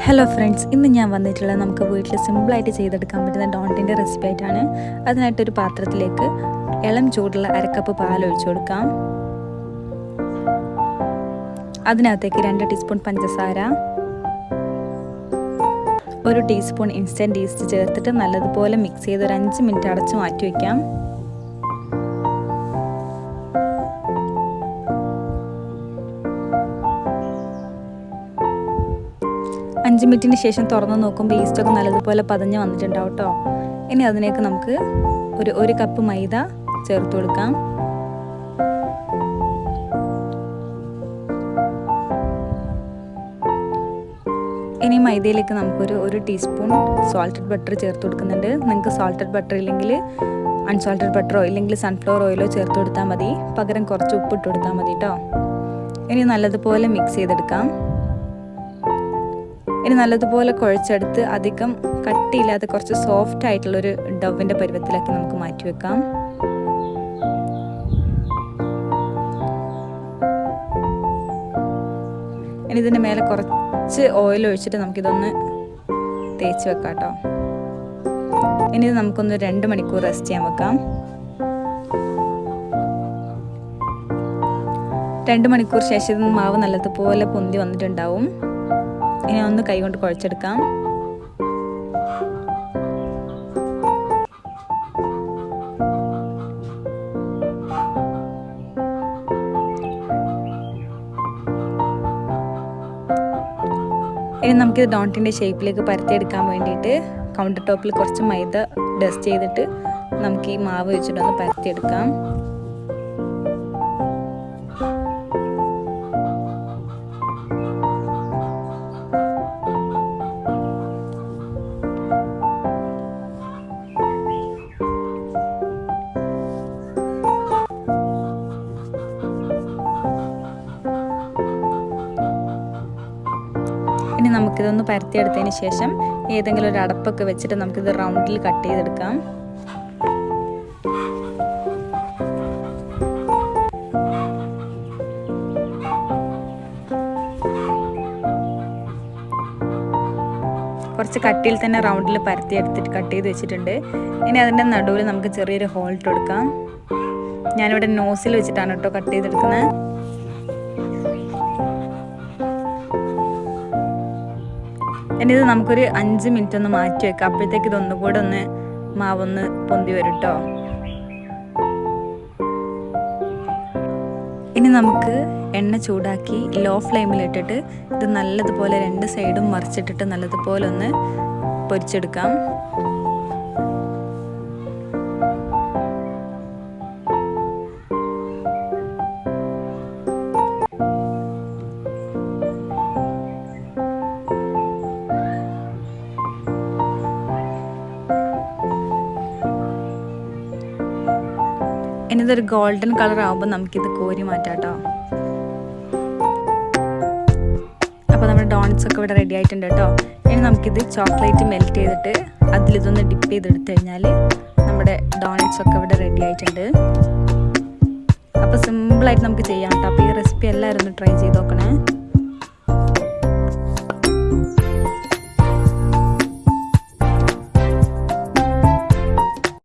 Hello friends, ഇന്ന് ഞാൻ വന്നിട്ടുള്ളത് നമുക്ക് വീട്ടിൽ സിമ്പിളായിട്ട് ചെയ്തെടുക്കാൻ പറ്റുന്ന ഡോണറ്റിൻ്റെ റെസിപ്പി ആയിട്ടാണ്. അതിനായിട്ടൊരു പാത്രത്തിലേക്ക് ഇളം ചൂടുള്ള അരക്കപ്പ് പാൽ ഒഴിച്ചു കൊടുക്കാം. അതിനകത്തേക്ക് 2 ടീസ്പൂൺ പഞ്ചസാര, 1 ടീസ്പൂൺ ഇൻസ്റ്റൻറ്റ് ഈസ്റ്റ് ചേർത്തിട്ട് നല്ലതുപോലെ മിക്സ് ചെയ്ത് ഒരു 5 മിനിറ്റ് അടച്ച് മാറ്റി വയ്ക്കാം. അഞ്ച് മിനിറ്റിന് ശേഷം തുറന്ന് നോക്കുമ്പോൾ ഈസ്റ്റൊക്കെ നല്ലതുപോലെ പതഞ്ഞ് വന്നിട്ടുണ്ടാവും കേട്ടോ. ഇനി അതിലേക്ക് നമുക്ക് ഒരു കപ്പ് മൈദ ചേർത്ത് കൊടുക്കാം. ഇനി മൈദയിലേക്ക് നമുക്കൊരു ടീസ്പൂൺ സോൾട്ടഡ് ബട്ടർ ചേർത്ത് കൊടുക്കുന്നുണ്ട്. നിങ്ങൾക്ക് സോൾട്ടഡ് ബട്ടർ ഇല്ലെങ്കിൽ അൺസോൾട്ടഡ് ബട്ടറോ ഇല്ലെങ്കിൽ സൺഫ്ലവർ ഓയിലോ ചേർത്ത് കൊടുത്താൽ മതി. പകരം കുറച്ച് ഉപ്പിട്ട് കൊടുത്താൽ മതി കേട്ടോ. ഇനി നല്ലതുപോലെ മിക്സ് ചെയ്തെടുക്കാം. ഇനി നല്ലതുപോലെ കുഴച്ചെടുത്ത് അധികം കട്ടിയില്ലാതെ കുറച്ച് സോഫ്റ്റ് ആയിട്ടുള്ളൊരു ഡവിൻ്റെ പരുവത്തിലാക്കി നമുക്ക് മാറ്റി വെക്കാം. ഇനി ഇതിൻ്റെ മേലെ കുറച്ച് ഓയിൽ ഒഴിച്ചിട്ട് നമുക്കിതൊന്ന് തേച്ച് വെക്കാം കേട്ടോ. ഇനി ഇത് നമുക്കൊന്ന് 2 മണിക്കൂർ റെസ്റ്റ് ചെയ്യാൻ വെക്കാം. 2 മണിക്കൂർ ശേഷം മാവ് നല്ലതുപോലെ പൊന്തി വന്നിട്ടുണ്ടാവും. ഇനി ഒന്ന് കൈകൊണ്ട് കുഴച്ചെടുക്കാം. ഇനി നമുക്കിത് ഡോണറ്റിൻ്റെ ഷേപ്പിലേക്ക് പരത്തിയെടുക്കാൻ വേണ്ടിയിട്ട് കൗണ്ടർ ടോപ്പിൽ കുറച്ച് മൈദ ഡസ്റ്റ് ചെയ്തിട്ട് നമുക്ക് ഈ മാവ് വെച്ചിട്ടൊന്ന് പരത്തിയെടുക്കാം. ഇനി നമുക്കിതൊന്ന് പരത്തിയെടുത്തതിന് ശേഷം ഏതെങ്കിലും ഒരു അടപ്പൊക്കെ വെച്ചിട്ട് നമുക്കിത് റൗണ്ടിൽ കട്ട് ചെയ്തെടുക്കാം. കുറച്ച് കട്ടിയിൽ തന്നെ റൗണ്ടിൽ പരത്തിയെടുത്തിട്ട് കട്ട് ചെയ്ത് വെച്ചിട്ടുണ്ട്. ഇനി അതിൻ്റെ നടുവിൽ നമുക്ക് ചെറിയൊരു ഹോൾ ഇട്ട് കൊടുക്കാം. ഞാനിവിടെ നോസിൽ വെച്ചിട്ടാണ് കേട്ടോ കട്ട് ചെയ്തെടുക്കുന്നത്. ഇനി ഇത് നമുക്കൊരു 5 മിനിറ്റ് ഒന്ന് മാറ്റി വെക്കാം. അപ്പോഴത്തേക്ക് ഇതൊന്നുകൂടെ മാവൊന്ന് പൊന്തി വരും കേട്ടോ. ഇനി നമുക്ക് എണ്ണ ചൂടാക്കി ലോ ഫ്ലെയിമിലിട്ടിട്ട് ഇത് നല്ലതുപോലെ 2 സൈഡും മറിച്ചിട്ടിട്ട് നല്ലതുപോലെ ഒന്ന് പൊരിച്ചെടുക്കാം. ഇനി ഇതൊരു ഗോൾഡൻ കളർ ആകുമ്പോൾ നമുക്കിത് കോരി മാറ്റാം കേട്ടോ. അപ്പോൾ നമ്മുടെ ഡോണറ്റ്സ് ഒക്കെ ഇവിടെ റെഡി ആയിട്ടുണ്ട് കേട്ടോ. ഇനി നമുക്കിത് ചോക്ലേറ്റ് മെൽറ്റ് ചെയ്തിട്ട് അതിലിതൊന്ന് ഡിപ്പ് ചെയ്തെടുത്തു കഴിഞ്ഞാൽ നമ്മുടെ ഡോണറ്റ്സ് ഒക്കെ ഇവിടെ റെഡി ആയിട്ടുണ്ട്. അപ്പോൾ സിമ്പിളായിട്ട് നമുക്ക് ചെയ്യാം കേട്ടോ. അപ്പോൾ ഈ റെസിപ്പി എല്ലാവരും ഒന്ന് ട്രൈ ചെയ്ത് നോക്കണേ.